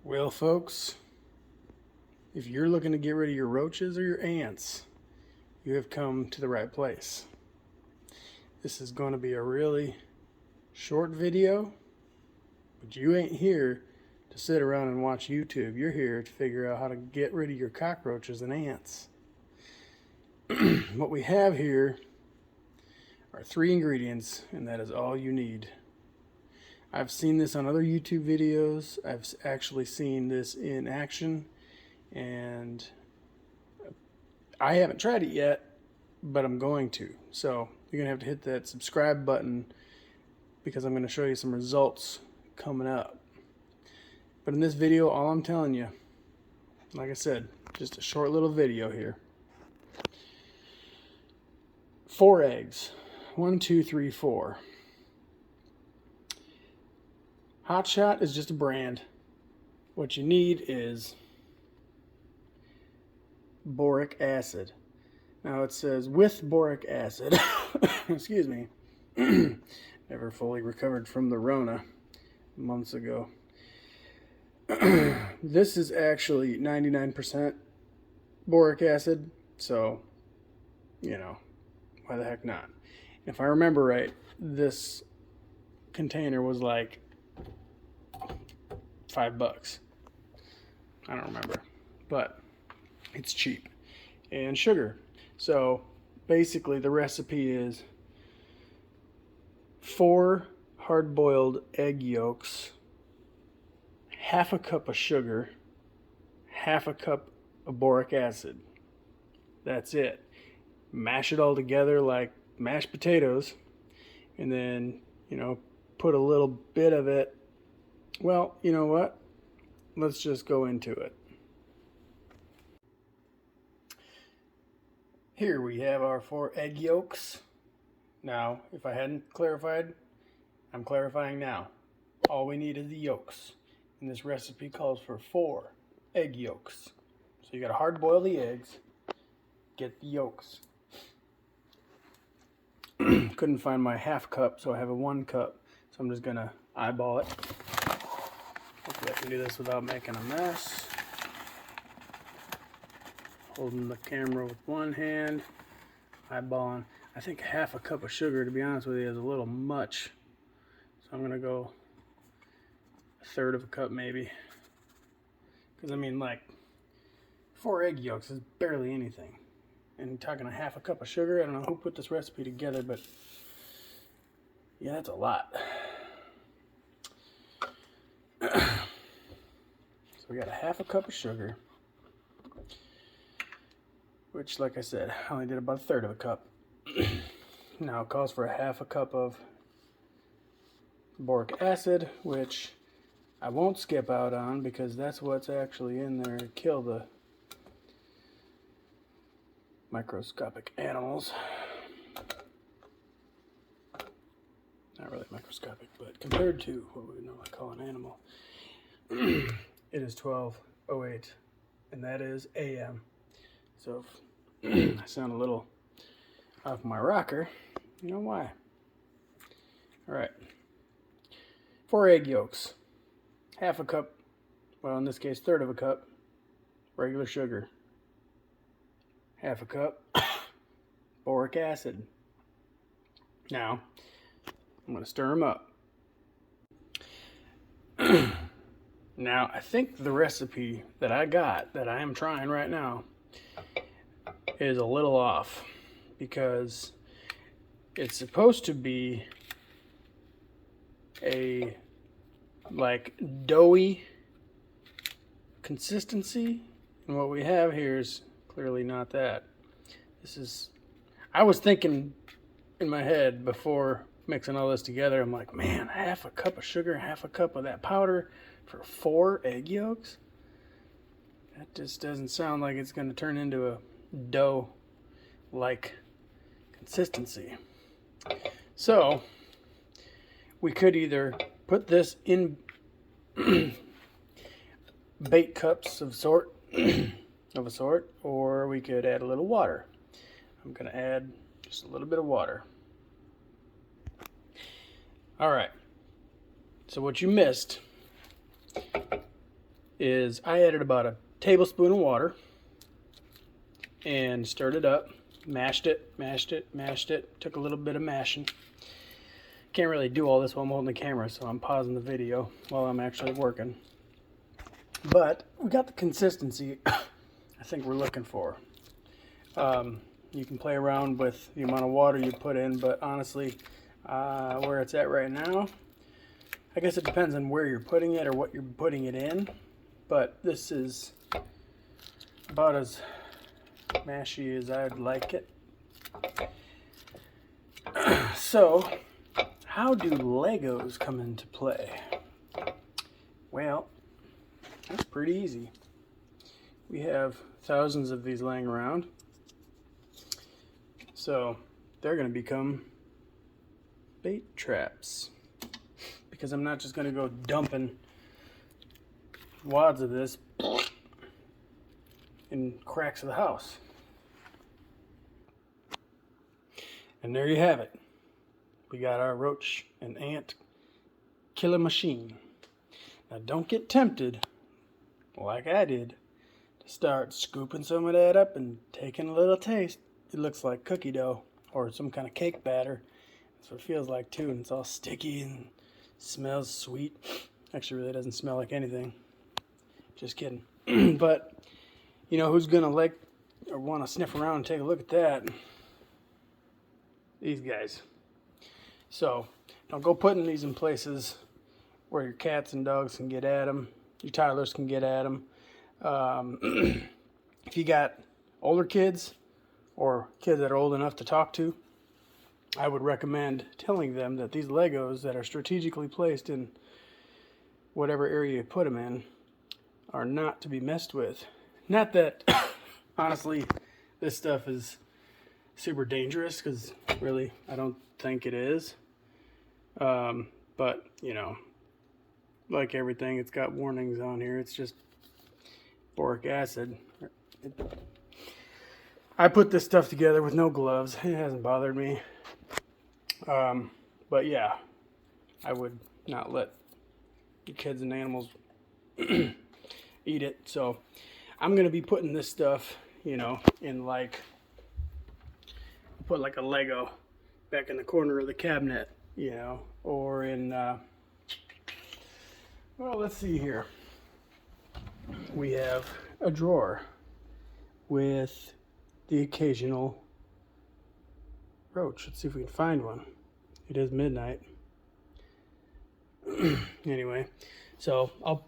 Well, folks, if you're looking to get rid of your roaches or your ants, you have come to the right place. This is going to be a really short video, but you ain't here to sit around and watch YouTube. You're here to figure out how to get rid of your cockroaches and ants. What we have here are 3 ingredients, and that is all you need. I've seen this on other YouTube videos. I've actually seen this in action, and I haven't tried it yet, but I'm going to. So you're going to have to hit that subscribe button because I'm going to show you some results coming up. But in this video, all I'm telling you, like I said, just a short little video here. 4 eggs. 1, 2, 3, 4. Hot Shot is just a brand. What you need is boric acid. Now it says with boric acid. Excuse me. Never fully recovered from the Rona months ago. This is actually 99% boric acid, so, you know, why the heck not? If I remember right, this container was like $5. I don't remember, but it's cheap. And sugar. So basically the recipe is 4 hard-boiled egg yolks, half a cup of sugar, half a cup of boric acid. That's it. Mash it all together like mashed potatoes, and then, you know, put a little bit of it. Well, you know what? Let's just go into it. Here we have our 4 egg yolks. Now, if I hadn't clarified, I'm clarifying now. All we need is the yolks. And this recipe calls for 4 egg yolks. So you gotta hard boil the eggs, get the yolks. Couldn't find my half cup, so I have a 1 cup. So I'm just gonna eyeball it. Hopefully I can do this without making a mess. Holding the camera with one hand, eyeballing. I think half a cup of sugar, to be honest with you, is a little much. So I'm gonna go 1/3 of a cup maybe. Because I mean, like, 4 egg yolks is barely anything. And talking a half a cup of sugar, I don't know who put this recipe together, but yeah, that's a lot. So we got a half a cup of sugar, which, like I said, I only did about 1/3 of a cup. Now it calls for a half a cup of boric acid, which I won't skip out on because that's what's actually in there to kill the microscopic animals. Not really microscopic, but compared to what we would normally call an animal. It is 12:08, and that is AM. So if I sound a little off my rocker, you know why. All right. 4 egg yolks, half a cup, well, in this case, 1/3 of a cup, regular sugar, half a cup boric acid. Now, I'm going to stir them up. Now, I think the recipe that I got, that I am trying right now, is a little off because it's supposed to be a like doughy consistency, and what we have here is clearly not that. This is, I was thinking in my head before mixing all this together, I'm like, man, half a cup of sugar, half a cup of that powder for 4 egg yolks? That just doesn't sound like it's going to turn into a dough-like consistency. So we could either put this in bait cups of a sort, or we could add a little water. I'm going to add just a little bit of water. All right. So what you missed is I added about a tablespoon of water and stirred it up, mashed it, took a little bit of mashing. Can't really do all this while I'm holding the camera, so I'm pausing the video while I'm actually working. But we got the consistency I think we're looking for. You can play around with the amount of water you put in, but honestly, where it's at right now, I guess it depends on where you're putting it or what you're putting it in, but this is about as mashy as I'd like it. So, how do Legos come into play? Well, that's pretty easy. We have thousands of these laying around, so they're going to become bait traps, because I'm not just going to go dumping wads of this in cracks of the house. And there you have it. We got our roach and ant killer machine. Now don't get tempted, like I did, to start scooping some of that up and taking a little taste. It looks like cookie dough or some kind of cake batter. That's what it feels like too, and it's all sticky and smells sweet. Actually, really doesn't smell like anything. Just kidding. But you know who's gonna like or want to sniff around and take a look at that? These guys. So don't go putting these in places where your cats and dogs can get at them, your toddlers can get at them. If you got older kids or kids that are old enough to talk to, I would recommend telling them that these Legos that are strategically placed in whatever area you put them in are not to be messed with. Not that, honestly, this stuff is super dangerous, because really, I don't think it is. But, you know, like everything, it's got warnings on here. It's just boric acid. I put this stuff together with no gloves. It hasn't bothered me. But yeah, I would not let the kids and animals eat it. So I'm going to be putting this stuff, you know, in like, put like a Lego back in the corner of the cabinet, you know, or in, well, let's see here. We have a drawer with the occasional roach. Let's see if we can find one. It is midnight. Anyway, so the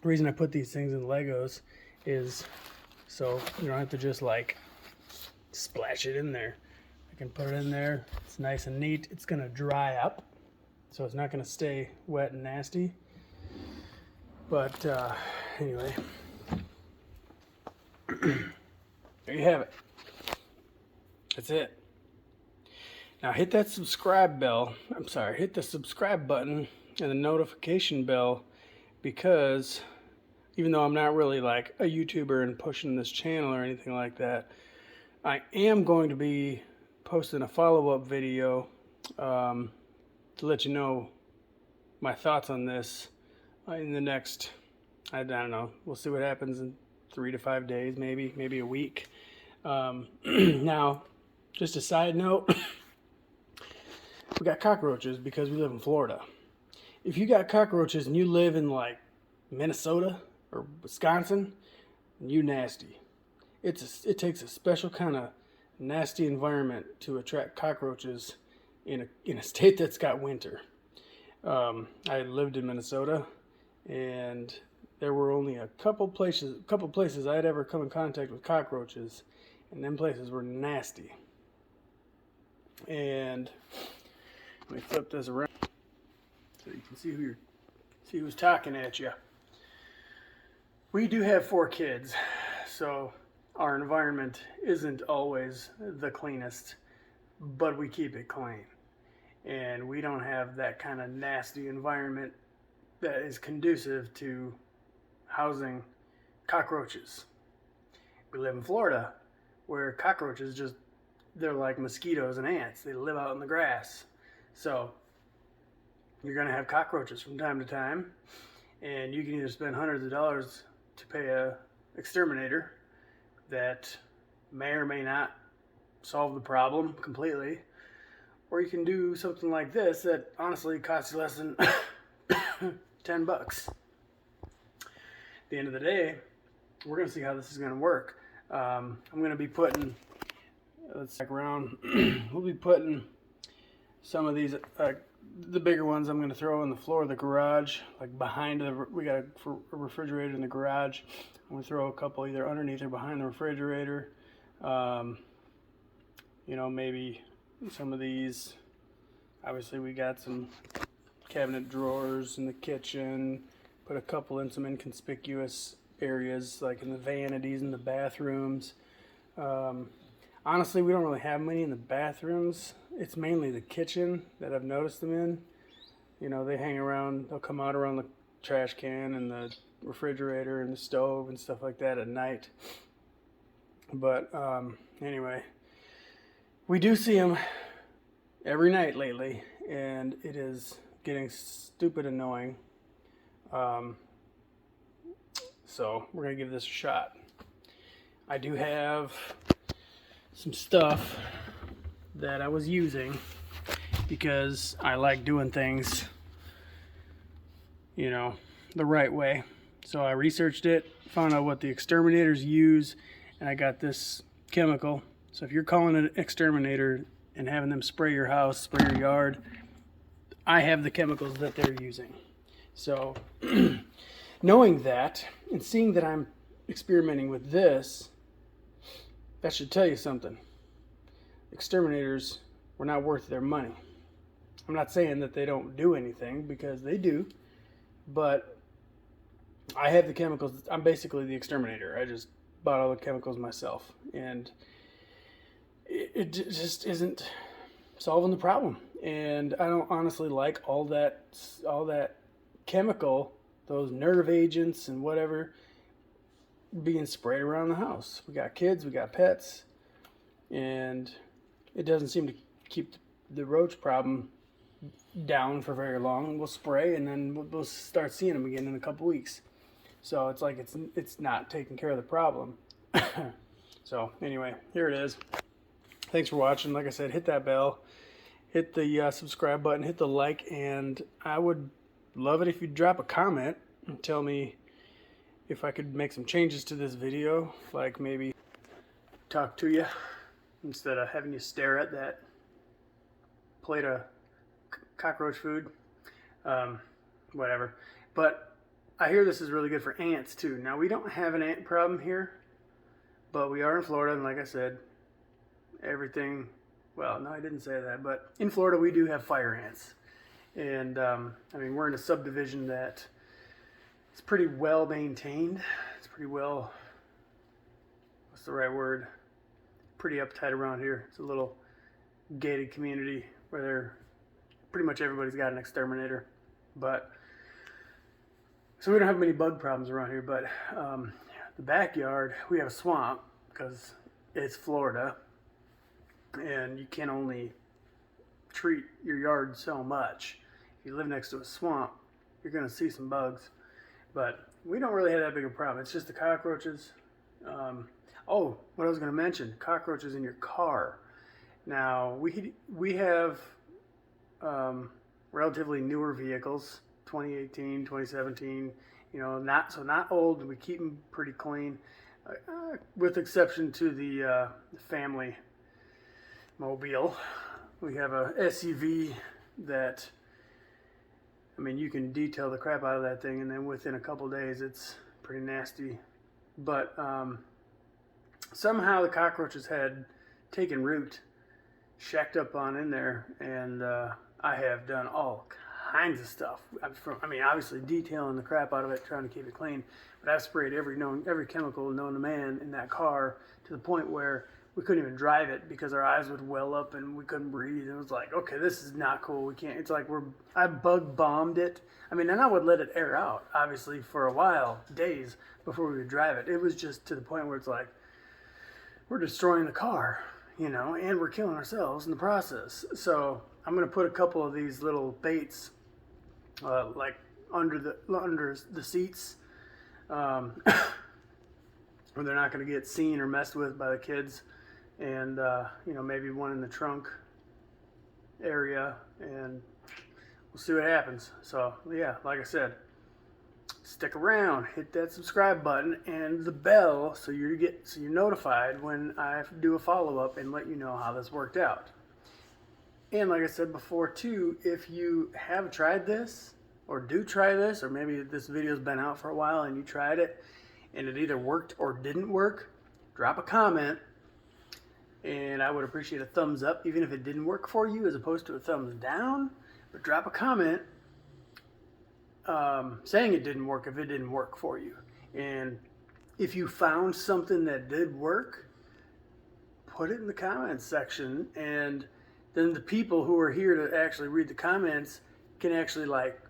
reason I put these things in Legos is so you don't have to just like splash it in there. I can put it in there. It's nice and neat. It's gonna dry up, so it's not gonna stay wet and nasty. But anyway, there you have it. That's it. Now hit that subscribe bell. Hit the subscribe button and the notification bell, because even though I'm not really like a YouTuber and pushing this channel or anything like that, I am going to be posting a follow-up video to let you know my thoughts on this in the next, I don't know, we'll see what happens in 3 to 5 days, maybe a week. Now, just a side note, we got cockroaches because we live in Florida. If you got cockroaches and you live in like Minnesota or Wisconsin, you nasty. It takes a special kind of nasty environment to attract cockroaches in a state that's got winter. I lived in Minnesota, and there were only a couple places I'd ever come in contact with cockroaches, and them places were nasty. And let me flip this around so you can see who's talking at you. We do have 4 kids, so our environment isn't always the cleanest, but we keep it clean. And we don't have that kind of nasty environment that is conducive to housing cockroaches. We live in Florida, where cockroaches they're like mosquitoes and ants. They live out in the grass. So you're going to have cockroaches from time to time. And you can either spend hundreds of dollars to pay a exterminator that may or may not solve the problem completely, or you can do something like this that honestly costs you less than 10 bucks. At the end of the day, we're going to see how this is going to work. I'm going to be putting, let's check around, we'll be putting some of these, the bigger ones I'm going to throw on the floor of the garage, like behind we got a refrigerator in the garage. I'm going to throw a couple either underneath or behind the refrigerator. You know, maybe some of these, obviously we got some cabinet drawers in the kitchen, put a couple in some inconspicuous areas like in the vanities in the bathrooms. Honestly, we don't really have many in the bathrooms. It's mainly the kitchen that I've noticed them in. You know, they hang around, they'll come out around the trash can and the refrigerator and the stove and stuff like that at night. But anyway, we do see them every night lately, and it is getting stupid annoying. So we're gonna give this a shot. I do have some stuff that I was using because I like doing things, you know, the right way. So I researched it, found out what the exterminators use, and I got this chemical. So if you're calling an exterminator and having them spray your house, spray your yard, I have the chemicals that they're using. So knowing that and seeing that I'm experimenting with this, that should tell you something. Exterminators were not worth their money. I'm not saying that they don't do anything, because they do, but I have the chemicals. I'm basically the exterminator. I just bought all the chemicals myself, and it just isn't solving the problem. And I don't honestly like all that chemical, those nerve agents and whatever, being sprayed around the house. We got kids, we got pets, and it doesn't seem to keep the roach problem down for very long. We'll spray, and then we'll start seeing them again in a couple weeks. So it's like it's not taking care of the problem. So anyway, here it is. Thanks for watching. Like I said, hit that bell, hit the subscribe button, hit the like, and I would love it if you'd drop a comment and tell me if I could make some changes to this video, like maybe talk to you instead of having you stare at that plate of cockroach food, whatever. But I hear this is really good for ants too. Now, we don't have an ant problem here, but we are in Florida, and like I said, everything, well, no, I didn't say that, but in Florida we do have fire ants. And I mean, we're in a subdivision that it's pretty well maintained. It's pretty well, what's the right word? Pretty uptight around here. It's a little gated community where pretty much everybody's got an exterminator. But so we don't have many bug problems around here. But the backyard, we have a swamp because it's Florida, and you can only treat your yard so much. If you live next to a swamp, you're going to see some bugs. But we don't really have that big a problem. It's just the cockroaches. Oh, what I was going to mention, cockroaches in your car. Now, we have relatively newer vehicles, 2018, 2017, you know, not old. We keep them pretty clean, with exception to the family mobile. We have a SUV that, I mean, you can detail the crap out of that thing, and then within a couple days, it's pretty nasty. But somehow the cockroaches had taken root, shacked up on in there, and I have done all kinds of stuff. I mean, obviously detailing the crap out of it, trying to keep it clean, but I've sprayed every chemical known to man in that car, to the point where we couldn't even drive it because our eyes would well up and we couldn't breathe. It was like, okay, this is not cool. We can't. It's like I bug bombed it. I mean, and I would let it air out, obviously, for a while, days before we would drive it. It was just to the point where it's like, we're destroying the car, you know, and we're killing ourselves in the process. So I'm going to put a couple of these little baits, like under the seats, where they're not going to get seen or messed with by the kids, and you know, maybe one in the trunk area, and we'll see what happens. So yeah, like I said, stick around, hit that subscribe button and the bell so you're notified when I do a follow-up and let you know how this worked out. And like I said before too, if you have tried this or do try this, or maybe this video's been out for a while and you tried it and it either worked or didn't work, drop a comment and I would appreciate a thumbs up even if it didn't work for you, as opposed to a thumbs down. But drop a comment saying it didn't work if it didn't work for you. And if you found something that did work, put it in the comments section, and then the people who are here to actually read the comments can actually like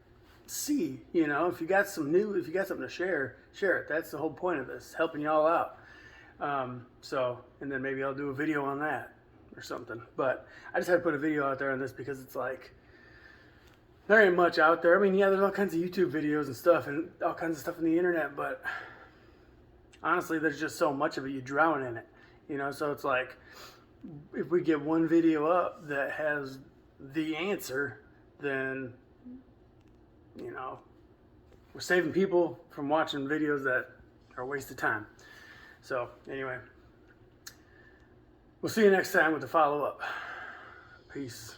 see, you know, if you got something to share it. That's the whole point of this, helping y'all out. So, and then maybe I'll do a video on that or something. But I just had to put a video out there on this because it's like, there ain't much out there. I mean, yeah, there's all kinds of YouTube videos and stuff and all kinds of stuff on the internet, but honestly, there's just so much of it, you drown in it, you know? So it's like, if we get one video up that has the answer, then, you know, we're saving people from watching videos that are a waste of time. So anyway, we'll see you next time with the follow-up. Peace.